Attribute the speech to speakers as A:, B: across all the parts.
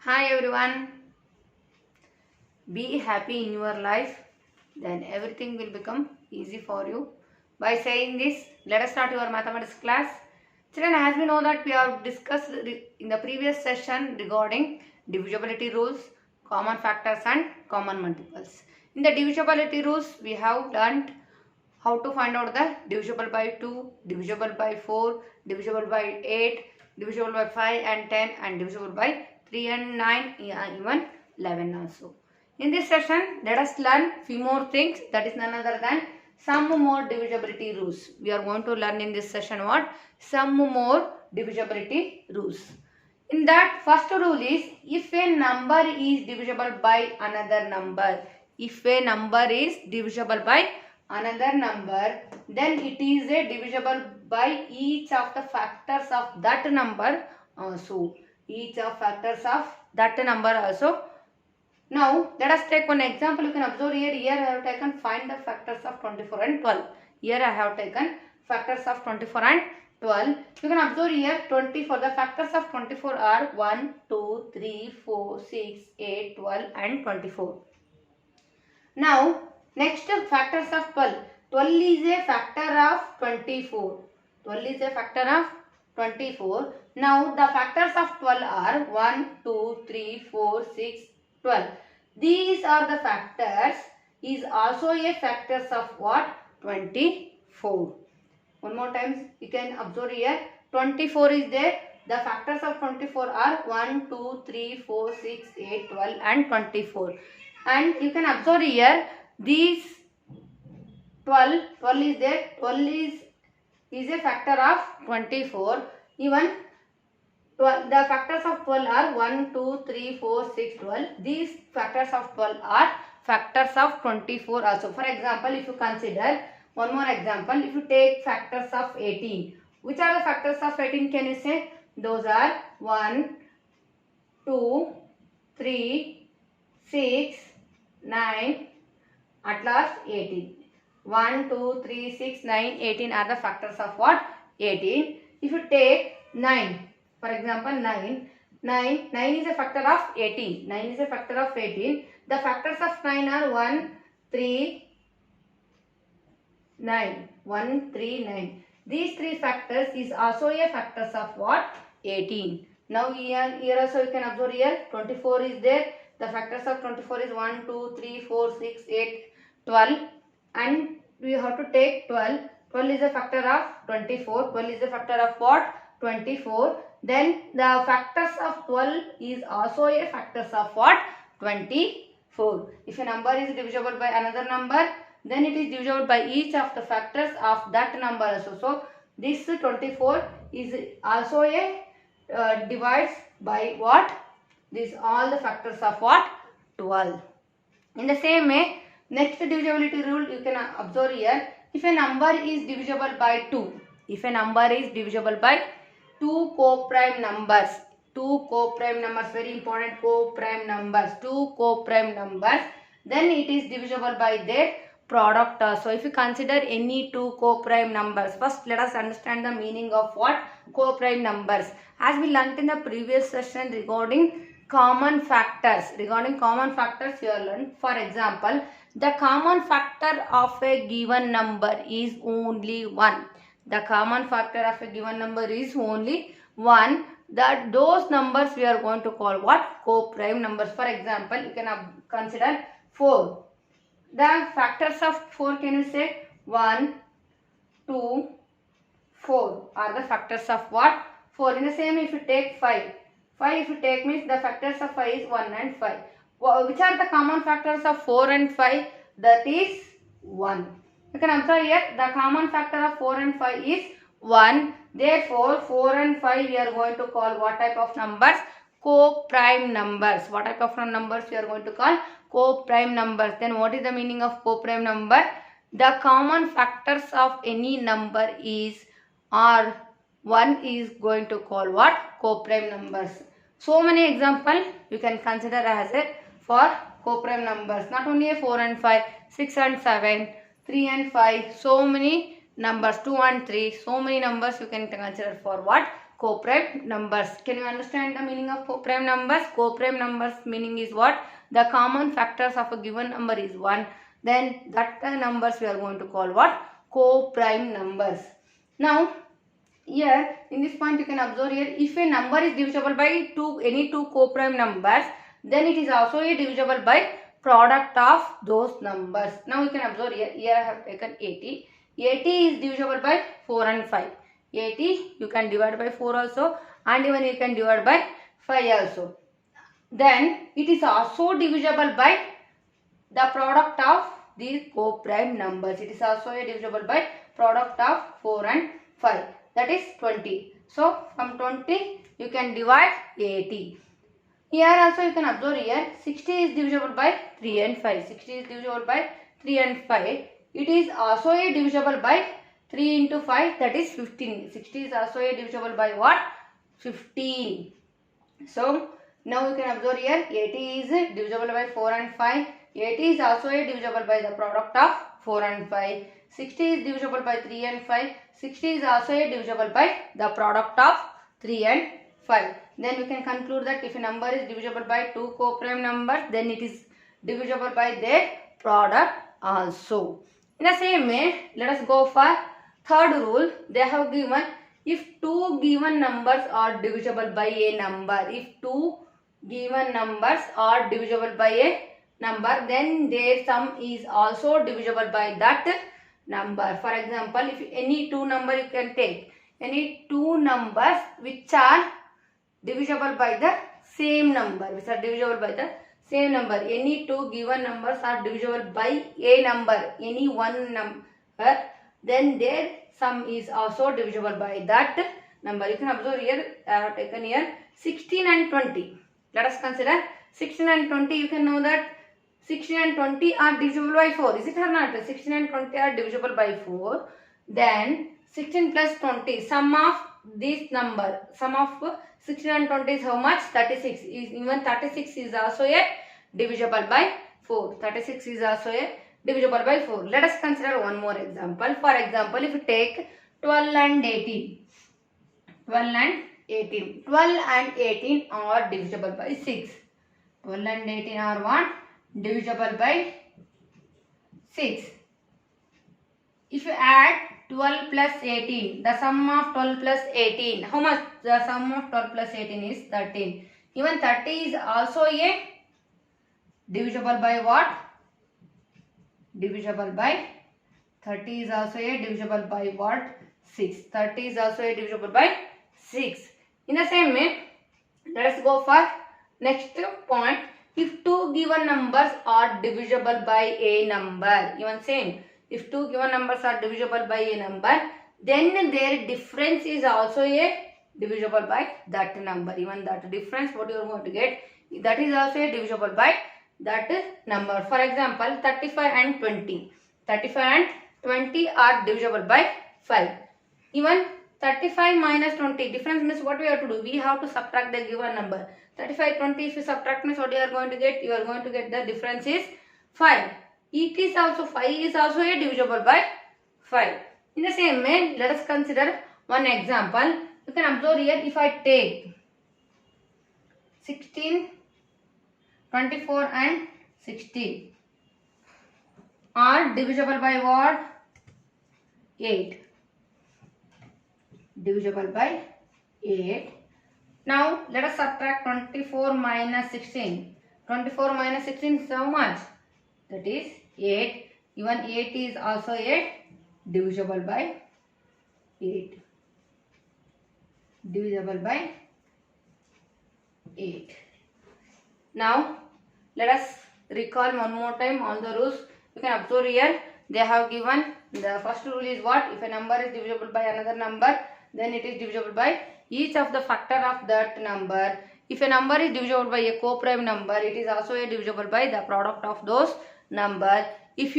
A: Hi everyone, be happy in your life, then everything will become easy for you. By saying this, let us start your mathematics class. Children, as we know that we have discussed in the previous session regarding divisibility rules, common factors and common multiples. In the divisibility rules, we have learnt how to find out the divisible by 2, divisible by 4, divisible by 8, divisible by 5 and 10 and divisible by 3 and 9, even 11 also. In this session, let us learn few more things, that is none other than some more divisibility rules. We are going to learn in this session what? Some more divisibility rules. In that, first rule is if a number is divisible by another number. If a number is divisible by another number, then it is a divisible by each of the factors of that number also. Each of factors of that number also. Now, let us take one example. You can observe here. Here I have taken find the factors of 24 and 12. Here I have taken factors of 24 and 12. You can observe here 24. The factors of 24 are 1, 2, 3, 4, 6, 8, 12 and 24. Now, next factors of 12. 12 is a factor of 24. 12 is a factor of 24. Now, the factors of 12 are 1, 2, 3, 4, 6, 12. These are the factors is also a factors of what? 24. One more time you can observe here. 24 is there. The factors of 24 are 1, 2, 3, 4, 6, 8, 12 and 24. And you can observe here these 12 is there. 12 is a factor of 24. Even 12, the factors of 12 are 1, 2, 3, 4, 6, 12. These factors of 12 are factors of 24 also. For example, if you consider one more example, if you take factors of 18. Which are the factors of 18 can you say? Those are 1, 2, 3, 6, 9, at last 18. 1, 2, 3, 6, 9, 18 are the factors of what? 18. If you take 9. For example, 9 is a factor of 18. 9 is a factor of 18. The factors of 9 are 1, 3, 9. 1, 3, 9. These three factors is also a factors of what? 18. Now here also you can observe here 24 is there. The factors of 24 is 1, 2, 3, 4, 6, 8, 12. And we have to take 12. 12 is a factor of 24. 12 is a factor of what? 24. Then the factors of 12 is also a factors of what? 24. If a number is divisible by another number, then it is divisible by each of the factors of that number also. So this 24 is also a divides by what? This all the factors of what? 12. In the same way, next divisibility rule you can observe here. If a number is divisible by 2, if a number is divisible by 2 co-prime numbers, very important, co-prime numbers, 2 co-prime numbers, then it is divisible by their product also. If you consider any 2 co-prime numbers, first let us understand the meaning of what? Co-prime numbers. As we learnt in the previous session regarding common factors, you have learned. For example, the common factor of a given number is only 1. The common factor of a given number is only 1. That those numbers we are going to call what? Co-prime numbers. For example, you can consider 4. The factors of 4 can you say? 1, 2, 4 are the factors of what? 4. In the same, if you take 5. 5 if you take means the factors of 5 is 1 and 5. Which are the common factors of 4 and 5? That is 1. You can observe here the common factor of 4 and 5 is 1. Therefore, 4 and 5 we are going to call what type of numbers? Co-prime numbers. What type of numbers we are going to call? Co-prime numbers. Then what is the meaning of co-prime number? The common factors of any number is or 1 is going to call what? Co-prime numbers. So many examples you can consider as it for co-prime numbers. Not only 4 and 5, 6 and 7, 3 and 5, so many numbers, 2 and 3, so many numbers you can consider for what? Co-prime numbers. Can you understand the meaning of co-prime numbers? Co-prime numbers meaning is what? The common factors of a given number is 1. Then that numbers we are going to call what? Co-prime numbers. Now, here in this point you can observe here, if a number is divisible by any two co-prime numbers, then it is also a divisible by product of those numbers. Now you can observe here I have taken 80. 80 is divisible by 4 and 5. 80 you can divide by 4 also, and even you can divide by 5 also. Then it is also divisible by the product of these co-prime numbers. It is also a divisible by product of 4 and 5. That is 20. So from 20 you can divide 80. Here also you can observe here 60 is divisible by 3 and 5. 60 is divisible by 3 and 5. It is also a divisible by 3 into 5, that is 15. 60 is also a divisible by what? 15. So now you can observe here 80 is divisible by 4 and 5. 80 is also a divisible by the product of 4 and 5. 60 is divisible by 3 and 5. 60 is also a divisible by the product of 3 and 5. Then you can conclude that if a number is divisible by two co-prime numbers, then it is divisible by their product also. In the same way, let us go for third rule. They have given, if two given numbers are divisible by a number, if two given numbers are divisible by a number, then their sum is also divisible by that number. For example, if any two number you can take, any two numbers which are divisible by the same number, any two given numbers are divisible by a number, any one number, then their sum is also divisible by that number. You can observe here, I have taken here 16 and 20. Let us consider 16 and 20. You can know that 16 and 20 are divisible by 4. Is it or not? 16 and 20 are divisible by 4. Then 16 plus 20, sum of this number, sum of 16 and 20 is how much? 36. Even 36 is also a divisible by 4. 36 is also a divisible by 4. Let us consider one more example. For example, if you take 12 and 18. 12 and 18. 12 and 18 are divisible by 6. 12 and 18 are what? Divisible by 6. If you add 12 plus 18, the sum of 12 plus 18, how much? The sum of 12 plus 18 is 13. Even 30 is also a divisible by what? Divisible by 30 is also a divisible by what? 6. 30 is also a divisible by 6. In the same way, let us go for next point. If two given numbers are divisible by a number, even same. If two given numbers are divisible by a number, then their difference is also a divisible by that number. Even that difference, what you are going to get, that is also a divisible by that number. For example, 35 and 20. 35 and 20 are divisible by 5. Even 35 minus 20, difference means what we have to do? We have to subtract the given number. 35, 20, if you subtract means what you are going to get? You are going to get the difference is 5. It is also 5 is also a divisible by 5. In the same way, let us consider one example. You can observe here, if I take 16, 24 and 16 are divisible by what? 8. Divisible by 8. Now let us subtract 24 minus 16. 24 minus 16 is how much? That is 8. Even 8 is also a divisible by 8. Divisible by 8. Now let us recall one more time all the rules. You can observe here, they have given the first rule is what? If a number is divisible by another number, then it is divisible by each of the factor of that number. If a number is divisible by a co-prime number, it is also a divisible by the product of those numbers. If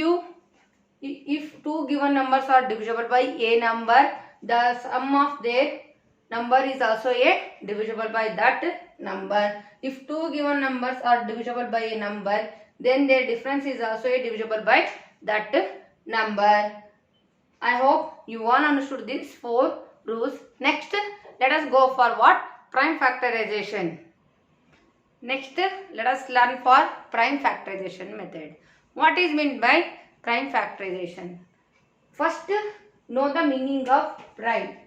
A: two given numbers are divisible by a number, the sum of their number is also a divisible by that number. If two given numbers are divisible by a number, then their difference is also a divisible by that number. I hope you all understood these 4 rules. Next, let us go for what? Prime factorization. Next, let us learn for prime factorization method. What is meant by prime factorization? First, know the meaning of prime.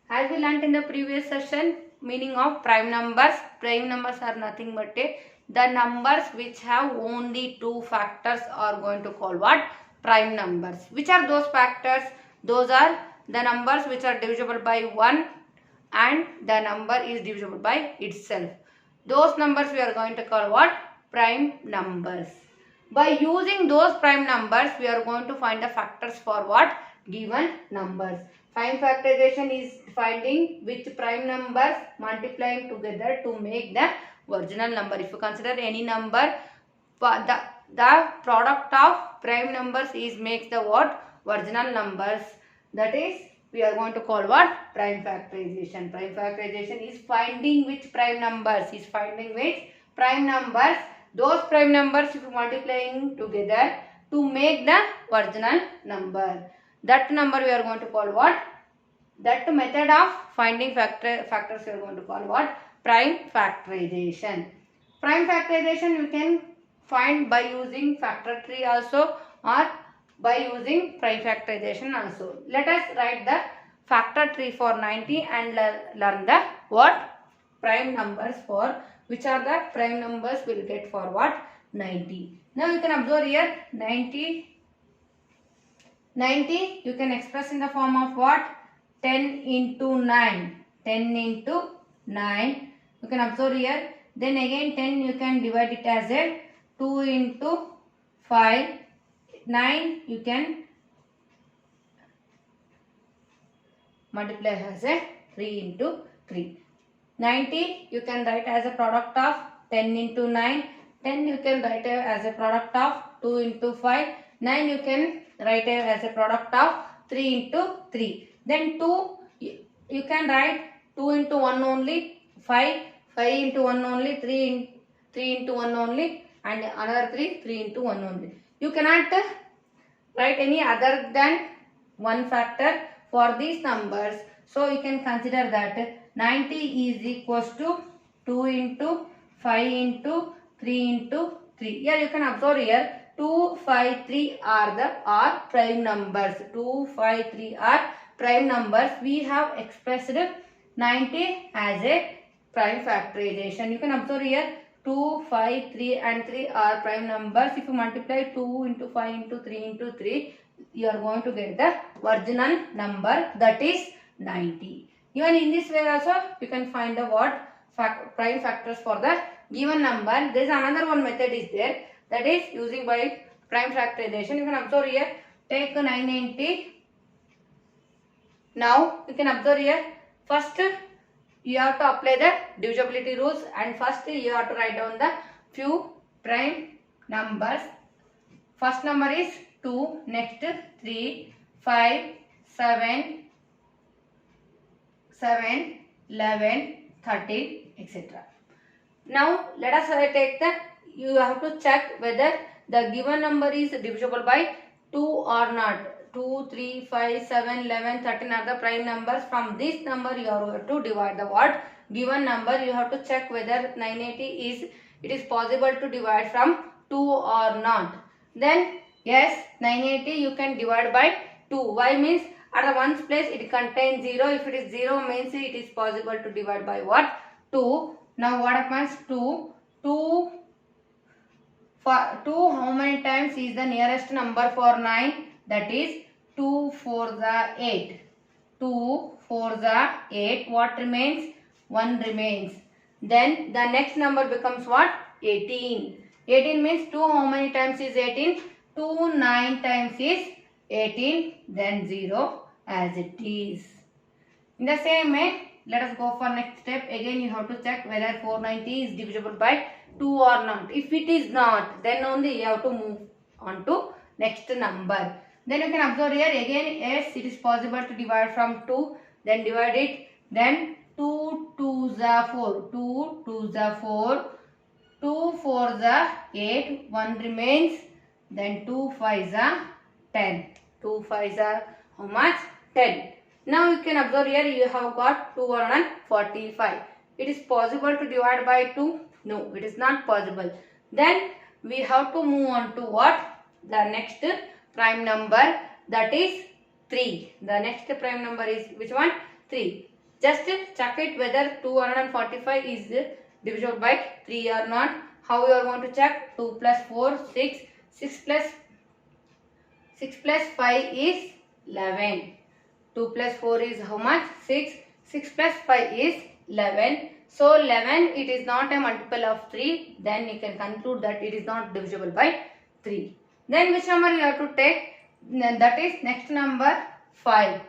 A: As we learnt in the previous session, meaning of prime numbers. Prime numbers are nothing but the numbers which have only two factors are going to call what? Prime numbers. Which are those factors? Those are the numbers which are divisible by 1 and the number is divisible by itself. Those numbers we are going to call what? Prime numbers. By using those prime numbers, we are going to find the factors for what? Given numbers. Prime factorization is finding which prime numbers multiplying together to make the original number. If you consider any number, the product of prime numbers is makes the what? Original numbers. That is, we are going to call what? Prime factorization. Prime factorization is finding which prime numbers. Is finding which prime numbers. Those prime numbers if you multiplying together to make the original number. That number we are going to call what? That method of finding factors we are going to call what? Prime factorization. Prime factorization you can find by using factor tree also or by using prime factorization also. Let us write the factor tree for 90 and learn the what? Prime numbers for which are the prime numbers will get for what? 90. Now you can observe here 90 you can express in the form of what? 10 into 9. 10 into 9. You can observe here. Then again 10 you can divide it as a 2 into 5. 9 you can multiply as a 3 into 3. 90 you can write as a product of 10 into 9. 10 you can write as a product of 2 into 5. 9 you can write as a product of 3 into 3. Then 2 you can write 2 into 1 only, 5 into 1 only, 3 into 1 only and another 3 into 1 only. You cannot write any other than one factor for these numbers. So you can consider that 90 is equals to 2 into 5 into 3 into 3. Here you can observe here 2, 5, 3 are prime numbers. 2, 5, 3 are prime numbers. We have expressed 90 as a prime factorization. You can observe here 2, 5, 3 and 3 are prime numbers. If you multiply 2 into 5 into 3 into 3, you are going to get the original number, that is 90. Even in this way also you can find the what? Prime factors for the given number. There is another one method is there, that is using by prime factorization. You can observe here, take 990. Now you can observe here, first you have to apply the divisibility rules and first you have to write down the few prime numbers. First number is 2, next 3, 5, 7, 11, 13, etc. Now let us take the, you have to check whether the given number is divisible by 2 or not. 2, 3, 5, 7, 11, 13 are the prime numbers. From this number you have to divide the what? Given number. You have to check whether 980 is possible to divide from 2 or not. Then yes, 980 you can divide by 2. Why means at the ones place it contains 0. If it is 0 means it is possible to divide by what? 2. Now what happens? 2 how many times is the nearest number for 9? That is 2 4 the 8. 2 4 the 8. What remains? 1 remains. Then the next number becomes what? 18. 18 means 2 how many times is 18? 2 9 times is 18. Then 0 as it is. In the same way, let us go for next step. Again you have to check whether 490 is divisible by 2 or not. If it is not, then only you have to move on to next number. Then you can observe here again, yes, it is possible to divide from 2. Then divide it. Then 2 2s are 4. 2 2s are 4. 2 4s are 8. 1 remains. Then 2 5s are 10. 2 5s are how much? 10. Now you can observe here you have got 245. It is possible to divide by 2? No, it is not possible. Then we have to move on to what? The next prime number, that is 3. The next prime number is which one? 3. Just check it whether 245 is divisible by 3 or not. How you are going to check? 2 plus 4, 6. 6 plus 5 is 11. 2 plus 4 is how much? 6. 6 plus 5 is 11. So 11, it is not a multiple of 3. Then you can conclude that it is not divisible by 3. Then which number you have to take? That is next number 5.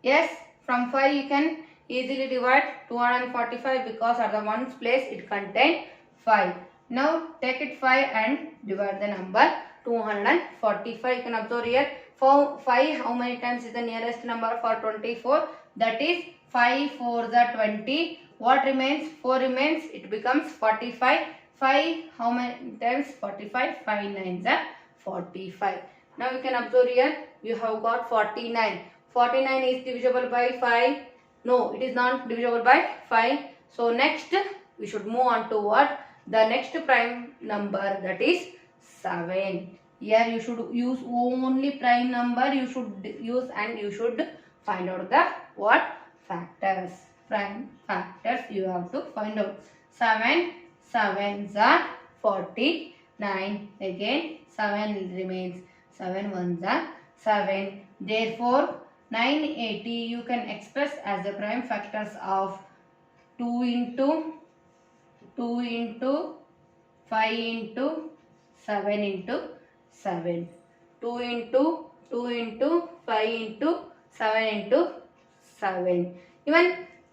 A: Yes, from 5 you can easily divide 245 because at the ones place it contains 5. Now take it 5 and divide the number 245. You can observe here. For 5, how many times is the nearest number for 24? That is 5 4 the 20. What remains? 4 remains. It becomes 45. 5, how many times? 45. 5 9 the 45. Now you can observe here. You have got 49. 49 is divisible by 5. No, it is not divisible by 5. So next we should move on to what? The next prime number, that is 7. Here you should use only prime number. You should use and you should find out the what? Factors. Prime factors you have to find out. 7 sevens are 49. Again 7 remains. 7 ones are 7. Therefore 980 you can express as the prime factors of 2 into 5 into 7 into 7. 2 into 5 into 7 into 7.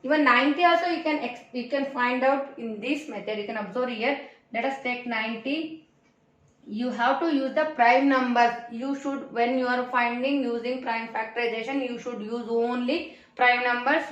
A: Even 90 also you can find out in this method. You can observe here. Let us take 90. You have to use the prime numbers. You should, when you are finding using prime factorization, you should use only prime numbers.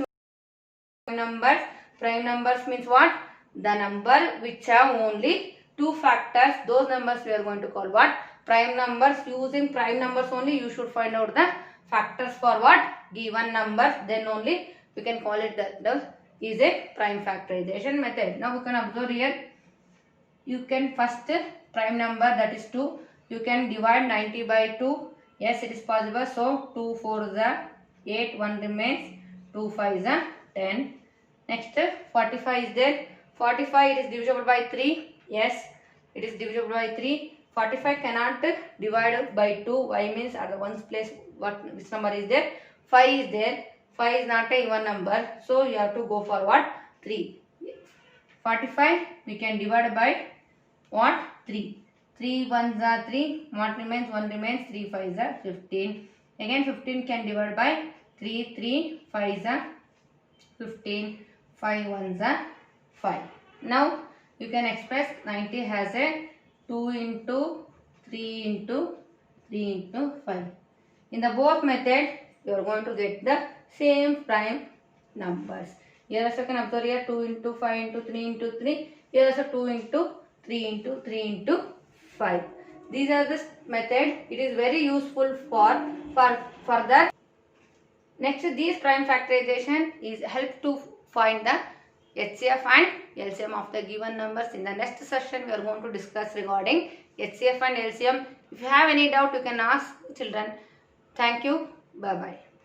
A: Prime numbers means what? The number which have only 2 factors. Those numbers we are going to call what? Prime numbers. Using prime numbers only you should find out the factors for what? Given numbers. Then only we can call it that is a prime factorization method. Now we can observe here. You can first prime number, that is 2. You can divide 90 by 2. Yes, it is possible. So 2 4 is 8. 1 remains. 2 5 is 10. Next 45 is there. 45 it is divisible by 3. Yes, it is divisible by 3. 45 cannot divide by 2. Why? Means at the ones place which number is there? 5 is there. 5 is not a even number. So you have to go for what? 3. 45 we can divide by what? 3. 3 ones are 3. What remains? 1 remains. 3 5 is 15. Again 15 can divide by 3. 3 5 is 15. 5 ones are 5. Now you can express 90 as a 2 into 3 into 3 into 5. In the both method you are going to get the same prime numbers. Here also you can observe here 2 into 5 into 3 into 3. Here also 2 into 3 into 3 into 5. These are the method. It is very useful for that. Next, this prime factorization is help to find the HCF and LCM of the given numbers. In the next session, we are going to discuss regarding HCF and LCM. If you have any doubt, you can ask children. Thank you. Bye bye.